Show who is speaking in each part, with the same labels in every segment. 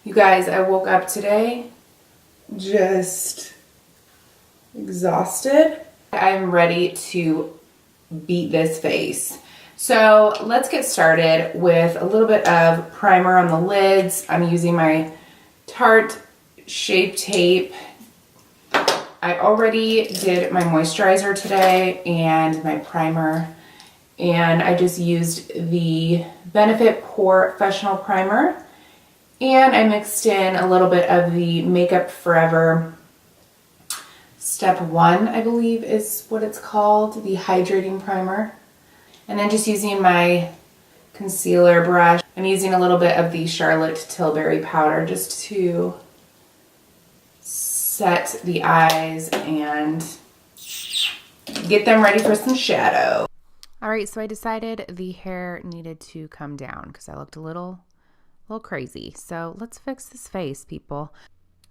Speaker 1: You guys, I woke up today just exhausted. I'm ready to beat this face. So let's get started with a little bit of primer on the lids. I'm using my Tarte Shape Tape. I already did my moisturizer today and my primer, and I just used the Benefit Pore Professional Primer, and I mixed in a little bit of the Makeup Forever Step 1, I believe is what it's called, the hydrating primer. And then just using my concealer brush, I'm using a little bit of the Charlotte Tilbury powder just to set the eyes and get them ready for some shadow. All right, so I decided the hair needed to come down because I looked a little crazy. So let's fix this face, people.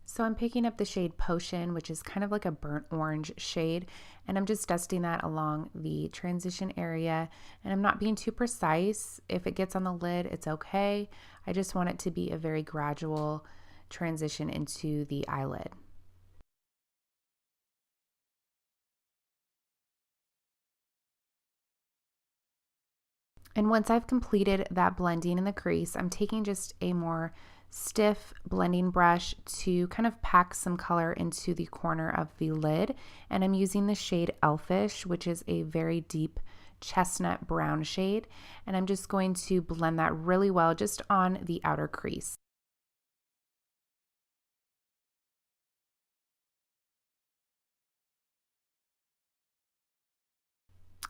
Speaker 1: So I'm picking up the shade Potion, which is kind of like a burnt orange shade, and I'm just dusting that along the transition area, and I'm not being too precise. If it gets on the lid, it's okay. I just want it to be a very gradual transition into the eyelid. And once I've completed that blending in the crease, I'm taking just a more stiff blending brush to kind of pack some color into the corner of the lid. And I'm using the shade Elfish, which is a very deep chestnut brown shade. And I'm just going to blend that really well just on the outer crease.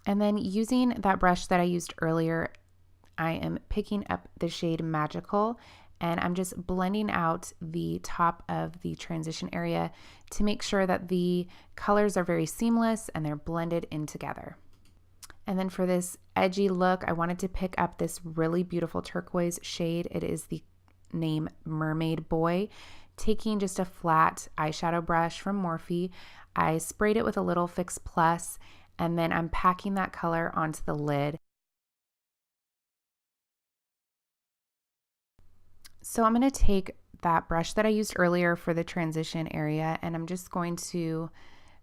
Speaker 1: And then using that brush that I used earlier, I am picking up the shade Magical, and I'm just blending out the top of the transition area to make sure that the colors are very seamless and they're blended in together. And then for this edgy look, I wanted to pick up this really beautiful turquoise shade. It is the name Mermaid Boy. Taking just a flat eyeshadow brush from Morphe, I sprayed it with a little Fix Plus, and then I'm packing that color onto the lid. So I'm going to take that brush that I used earlier for the transition area, and I'm just going to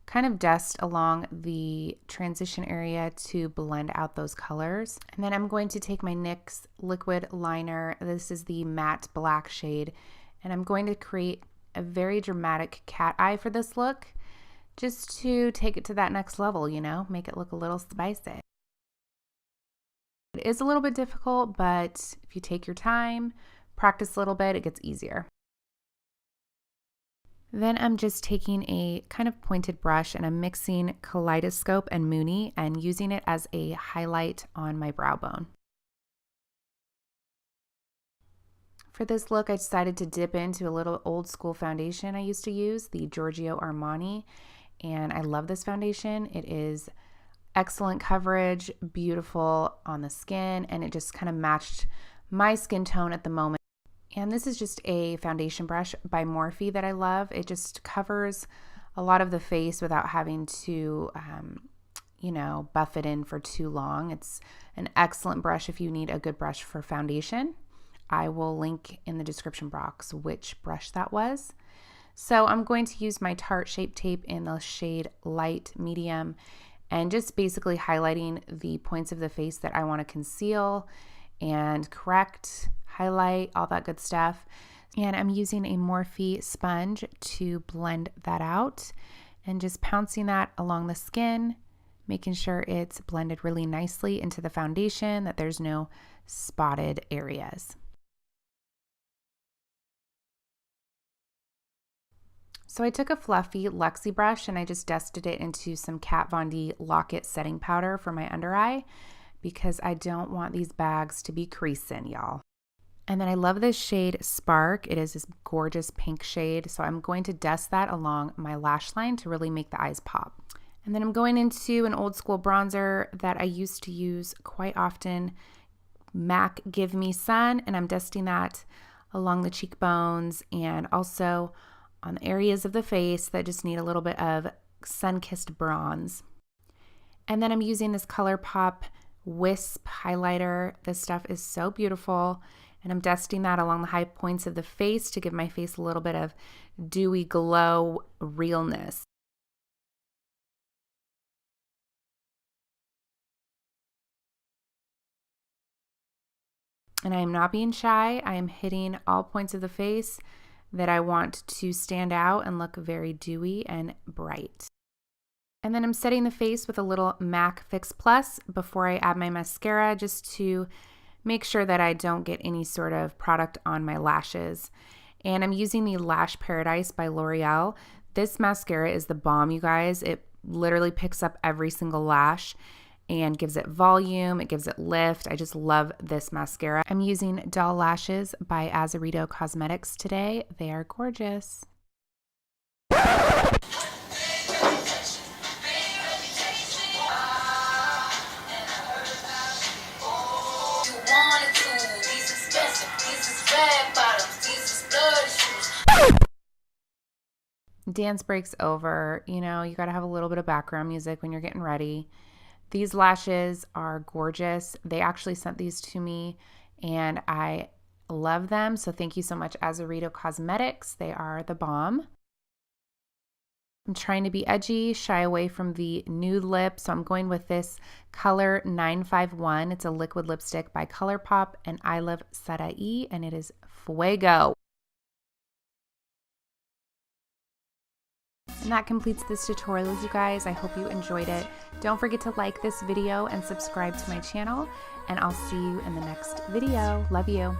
Speaker 1: kind of dust along the transition area to blend out those colors. And then I'm going to take my NYX liquid liner. This is the matte black shade, and I'm going to create a very dramatic cat eye for this look, just to take it to that next level, you know, make it look a little spicy. It is a little bit difficult, but if you take your time, practice a little bit, it gets easier. Then I'm just taking a kind of pointed brush and I'm mixing Kaleidoscope and Moony and using it as a highlight on my brow bone. For this look, I decided to dip into a little old school foundation I used to use, the Giorgio Armani, and I love this foundation. It is excellent coverage, beautiful on the skin, and it just kind of matched my skin tone at the moment. And this is just a foundation brush by Morphe that I love. It just covers a lot of the face without having to, you know, buff it in for too long. It's an excellent brush if you need a good brush for foundation. I will link in the description box which brush that was. So I'm going to use my Tarte Shape Tape in the shade Light Medium and just basically highlighting the points of the face that I want to conceal and correct, highlight, all that good stuff. And I'm using a Morphe sponge to blend that out and just pouncing that along the skin, making sure it's blended really nicely into the foundation, that there's no spotted areas. So I took a fluffy Luxie brush and I just dusted it into some Kat Von D Lock-It setting powder for my under eye because I don't want these bags to be creasing, y'all. And then I love this shade Spark. It is this gorgeous pink shade. So I'm going to dust that along my lash line to really make the eyes pop. And then I'm going into an old school bronzer that I used to use quite often, MAC Give Me Sun, and I'm dusting that along the cheekbones and also on the areas of the face that just need a little bit of sun-kissed bronze. And then I'm using this Colourpop Wisp highlighter. This stuff is so beautiful, And I'm dusting that along the high points of the face to give my face a little bit of dewy glow realness. And I am not being shy. I am hitting all points of the face that I want to stand out and look very dewy and bright. And then I'm setting the face with a little MAC Fix Plus before I add my mascara, just to make sure that I don't get any sort of product on my lashes. And I'm using the Lash Paradise by L'Oreal. This mascara is the bomb, you guys. It literally picks up every single lash and gives it volume, it gives it lift. I just love this mascara. I'm using Doll Lashes by Azaredo Cosmetics today. They are gorgeous. Dance breaks over. You know, you got to have a little bit of background music when you're getting ready. These lashes are gorgeous. They actually sent these to me and I love them. So thank you so much, Azaredo Cosmetics. They are the bomb. I'm trying to be edgy, shy away from the nude lip. So I'm going with this color 951. It's a liquid lipstick by Colourpop and iluvsarahii, and it is fuego. And that completes this tutorial, you guys. I hope you enjoyed it. Don't forget to like this video and subscribe to my channel, and I'll see you in the next video. Love you.